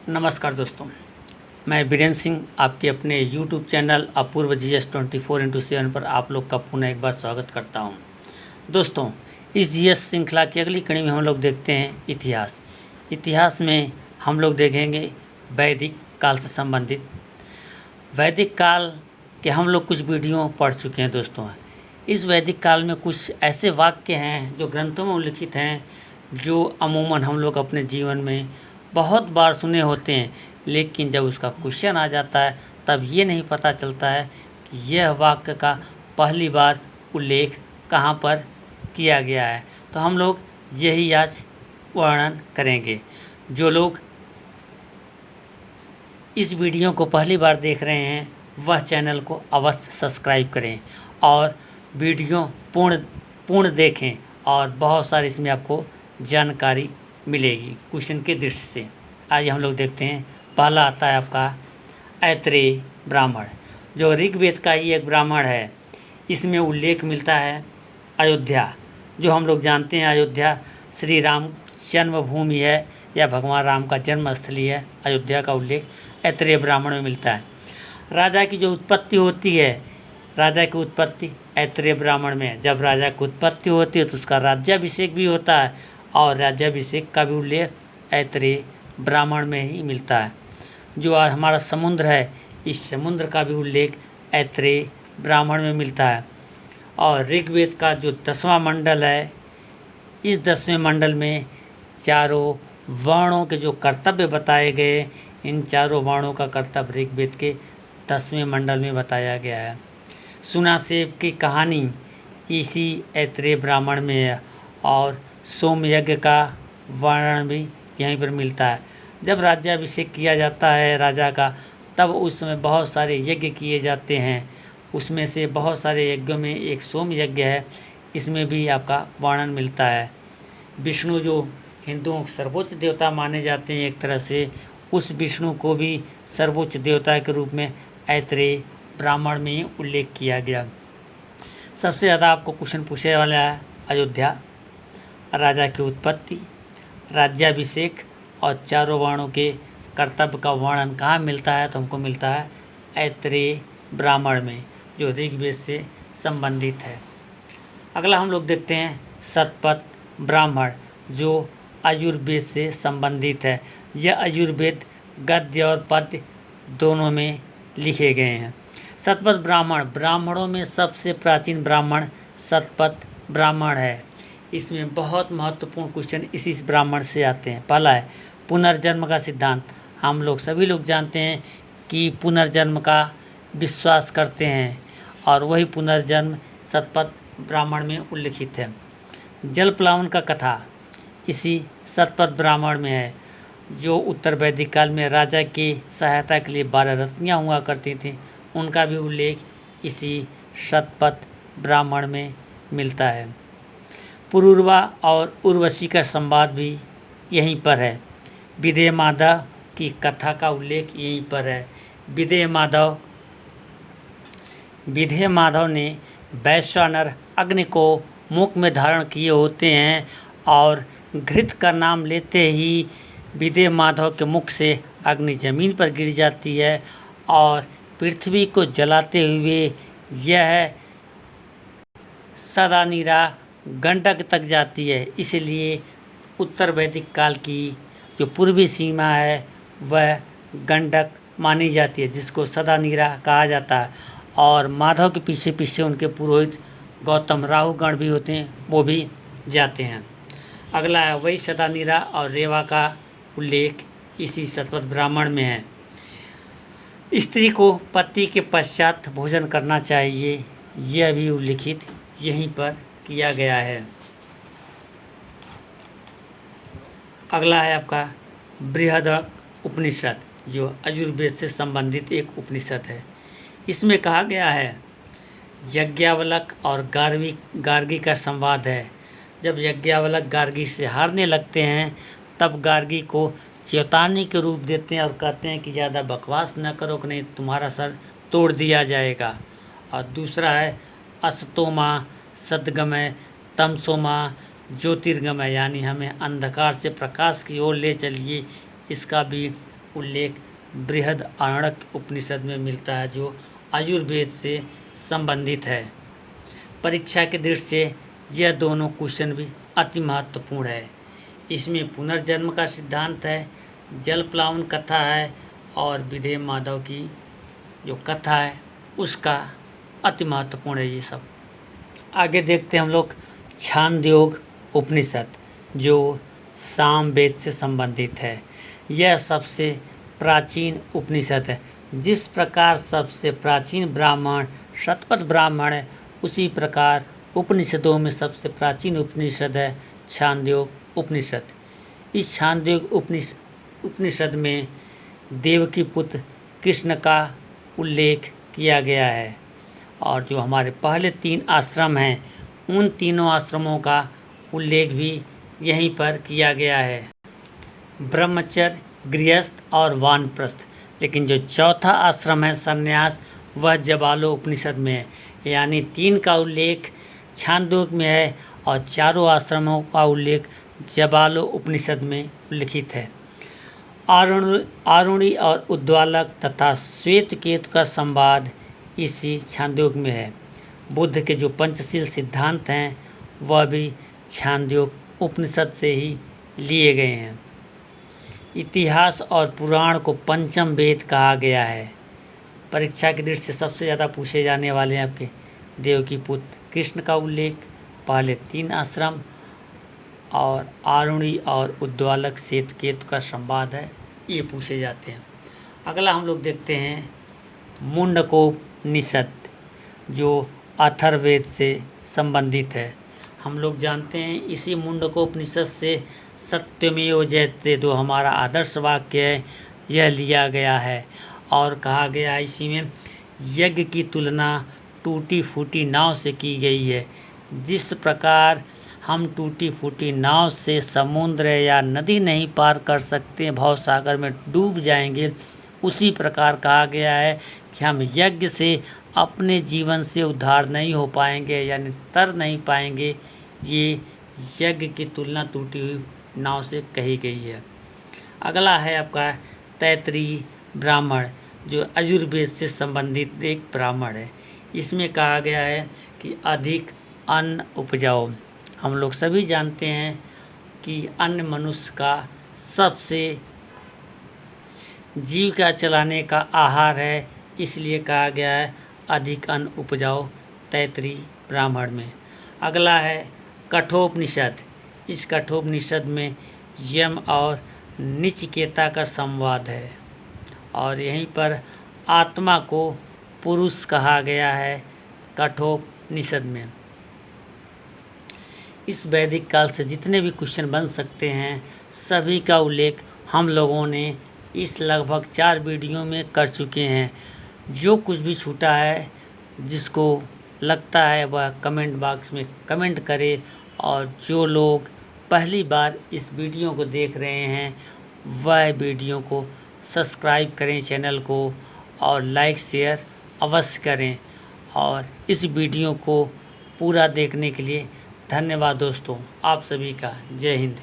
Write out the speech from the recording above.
नमस्कार दोस्तों, मैं बीरेंद्र सिंह आपके अपने YouTube चैनल अपूर्व GS 24/7 पर आप लोग का पुनः एक बार स्वागत करता हूं। दोस्तों, इस GS श्रृंखला की अगली कड़ी में हम लोग देखते हैं इतिहास में हम लोग देखेंगे वैदिक काल से संबंधित। वैदिक काल के हम लोग कुछ वीडियो पढ़ चुके हैं दोस्तों। इस वैदिक काल में कुछ ऐसे वाक्य हैं जो ग्रंथों में उल्लिखित हैं, जो अमूमन हम लोग अपने जीवन में बहुत बार सुने होते हैं, लेकिन जब उसका क्वेश्चन आ जाता है तब ये नहीं पता चलता है कि यह वाक्य का पहली बार उल्लेख कहाँ पर किया गया है। तो हम लोग यही आज वर्णन करेंगे। जो लोग इस वीडियो को पहली बार देख रहे हैं वह चैनल को अवश्य सब्सक्राइब करें और वीडियो पूर्ण देखें, और बहुत सारी इसमें आपको जानकारी मिलेगी क्वेश्चन के दृष्टि से। आइए हम लोग देखते हैं। पहला आता है आपका ऐत्रेय ब्राह्मण, जो ऋग्वेद का ही एक ब्राह्मण है। इसमें उल्लेख मिलता है अयोध्या, जो हम लोग जानते हैं अयोध्या श्री राम जन्मभूमि है या भगवान राम का जन्मस्थली है। अयोध्या का उल्लेख ऐत्रेय ब्राह्मण में मिलता है। राजा की जो उत्पत्ति होती है, राजा की उत्पत्ति ऐत्रेय ब्राह्मण में। जब राजा की उत्पत्ति होती है तो उसका राज्याभिषेक भी होता है, और राज्याभिषेक का भी उल्लेख ऐत्रेय ब्राह्मण में ही मिलता है। जो आज हमारा समुद्र है, इस समुद्र का भी उल्लेख ऐत्रेय ब्राह्मण में मिलता है। और ऋग्वेद का जो 10वां मंडल है, इस 10वें मंडल में चारों वर्णों के जो कर्तव्य बताए गए, इन चारों वर्णों का कर्तव्य ऋग्वेद के 10वें मंडल में बताया गया है। सुनासेब की कहानी इसी ऐत्रेय ब्राह्मण में है, और सोमयज्ञ का वर्णन भी यहीं पर मिलता है। जब राज्याभिषेक किया जाता है राजा का, तब उस समय बहुत सारे यज्ञ किए जाते हैं। उसमें से बहुत सारे यज्ञों में एक सोम यज्ञ है, इसमें भी आपका वर्णन मिलता है। विष्णु जो हिंदुओं के सर्वोच्च देवता माने जाते हैं एक तरह से, उस विष्णु को भी सर्वोच्च देवता के रूप में ऐत्रेय ब्राह्मण में उल्लेख किया गया। सबसे ज़्यादा आपको क्वेश्चन पूछने वाला है अयोध्या, राजा की उत्पत्ति, राज्याभिषेक और चारों वर्णों के कर्तव्य का वर्णन कहाँ मिलता है, तो हमको मिलता है ऐत्रेय ब्राह्मण में, जो ऋग्वेद से संबंधित है। अगला हम लोग देखते हैं शतपथ ब्राह्मण, जो आयुर्वेद से संबंधित है। यह आयुर्वेद गद्य और पद्य दोनों में लिखे गए हैं। शतपथ ब्राह्मण, ब्राह्मणों में सबसे प्राचीन ब्राह्मण शतपथ ब्राह्मण है। इसमें बहुत महत्वपूर्ण क्वेश्चन इसी ब्राह्मण से आते हैं। पहला है पुनर्जन्म का सिद्धांत। हम लोग सभी लोग जानते हैं कि पुनर्जन्म का विश्वास करते हैं, और वही पुनर्जन्म शतपथ ब्राह्मण में उल्लिखित है। जल प्लावन का कथा इसी शतपथ ब्राह्मण में है। जो उत्तर वैदिक काल में राजा की सहायता के लिए 12 रत्नियाँ हुआ करती थीं, उनका भी उल्लेख इसी शतपथ ब्राह्मण में मिलता है। पुरूरवा और उर्वशी का संवाद भी यहीं पर है। विदेह माधव की कथा का उल्लेख यहीं पर है। विदेह माधव ने वैश्वानर अग्नि को मुख में धारण किए होते हैं, और घृत का नाम लेते ही विदेह माधव के मुख से अग्नि जमीन पर गिर जाती है, और पृथ्वी को जलाते हुए यह सदा नीरा गंडक तक जाती है। इसलिए उत्तर वैदिक काल की जो पूर्वी सीमा है वह गंडक मानी जाती है, जिसको सदा नीरा कहा जाता है। और माधव के पीछे पीछे उनके पुरोहित गौतम राहुगण भी होते हैं, वो भी जाते हैं। अगला है वही सदा नीरा और रेवा का उल्लेख इसी शतपथ ब्राह्मण में है। स्त्री को पति के पश्चात भोजन करना चाहिए, यह भी उल्लिखित यहीं पर किया गया है। अगला है आपका बृहदारण्यक उपनिषद, जो आयुर्वेद से संबंधित एक उपनिषद है। इसमें कहा गया है यज्ञावलक और गार्गी का संवाद है। जब यज्ञावलक गार्गी से हारने लगते हैं, तब गार्गी को चेतावनी के रूप देते हैं और कहते हैं कि ज़्यादा बकवास न करो कि नहीं तुम्हारा सर तोड़ दिया जाएगा। और दूसरा है असतोमा सद्गमय तमसोमा ज्योतिर्गमय, यानी हमें अंधकार से प्रकाश की ओर ले चलिए, इसका भी उल्लेख बृहद आरण्यक उपनिषद में मिलता है, जो आयुर्वेद से संबंधित है। परीक्षा के दृष्टि से यह दोनों क्वेश्चन भी अति महत्वपूर्ण है। इसमें पुनर्जन्म का सिद्धांत है, जल प्लावन कथा है और विदेह माधव की जो कथा है उसका अति महत्वपूर्ण है ये सब। आगे देखते हैं हम लोग छांदोग्य उपनिषद, जो सामवेद से संबंधित है। यह सबसे प्राचीन उपनिषद है। जिस प्रकार सबसे प्राचीन ब्राह्मण शतपथ ब्राह्मण है, उसी प्रकार उपनिषदों में सबसे प्राचीन उपनिषद है छांदोग्य उपनिषद। इस छांदोग्य उपनिषद में देवकी पुत्र कृष्ण का उल्लेख किया गया है, और जो हमारे पहले 3 आश्रम हैं उन तीनों आश्रमों का उल्लेख भी यहीं पर किया गया है, ब्रह्मचर्य, गृहस्थ और वानप्रस्थ। लेकिन जो चौथा आश्रम है संन्यास, वह जबालो उपनिषद में है। यानी 3 का उल्लेख छांदोग्य में है और चारों आश्रमों का उल्लेख जबालो उपनिषद में उल्लिखित है। आरुणि और उद्वालक तथा श्वेतकेतु का संवाद इसी छांदोग्य में है। बुद्ध के जो पंचशील सिद्धांत हैं वह भी छांदोग्य उपनिषद से ही लिए गए हैं। इतिहास और पुराण को पंचम वेद कहा गया है। परीक्षा की दृष्टि से सबसे ज़्यादा पूछे जाने वाले हैं आपके देवकी पुत्र कृष्ण का उल्लेख, पहले 3 आश्रम, और आरुणि और उद्वालक श्वेतकेतु का संवाद है, ये पूछे जाते हैं। अगला हम लोग देखते हैं मुंडकोपनिषद, जो अथर्ववेद से संबंधित है। हम लोग जानते हैं इसी मुंडकोपनिषद से सत्यमेव जयते, जो हमारा आदर्श वाक्य है, यह लिया गया है और कहा गया है इसी में यज्ञ की तुलना टूटी फूटी नाव से की गई है। जिस प्रकार हम टूटी फूटी नाव से समुद्र या नदी नहीं पार कर सकते, भव सागर में डूब जाएंगे, उसी प्रकार कहा गया है कि हम यज्ञ से अपने जीवन से उद्धार नहीं हो पाएंगे, यानी तर नहीं पाएंगे। ये यज्ञ की तुलना टूटी हुई नाव से कही गई है। अगला है आपका तैत्तिरीय ब्राह्मण, जो आयुर्वेद से संबंधित एक ब्राह्मण है। इसमें कहा गया है कि अधिक अन्न उपजाओ। हम लोग सभी जानते हैं कि अन्न मनुष्य का सबसे जीविका चलाने का आहार है, इसलिए कहा गया है अधिक अन्न उपजाओ तैत्तिरीय ब्राह्मण में। अगला है कठोपनिषद। इस कठोपनिषद में यम और नचिकेता का संवाद है, और यहीं पर आत्मा को पुरुष कहा गया है कठोपनिषद में। इस वैदिक काल से जितने भी क्वेश्चन बन सकते हैं सभी का उल्लेख हम लोगों ने इस लगभग 4 वीडियो में कर चुके हैं। जो कुछ भी छूटा है, जिसको लगता है वह कमेंट बॉक्स में कमेंट करे, और जो लोग पहली बार इस वीडियो को देख रहे हैं वह वीडियो को सब्सक्राइब करें चैनल को, और लाइक शेयर अवश्य करें। और इस वीडियो को पूरा देखने के लिए धन्यवाद दोस्तों, आप सभी का जय हिंद।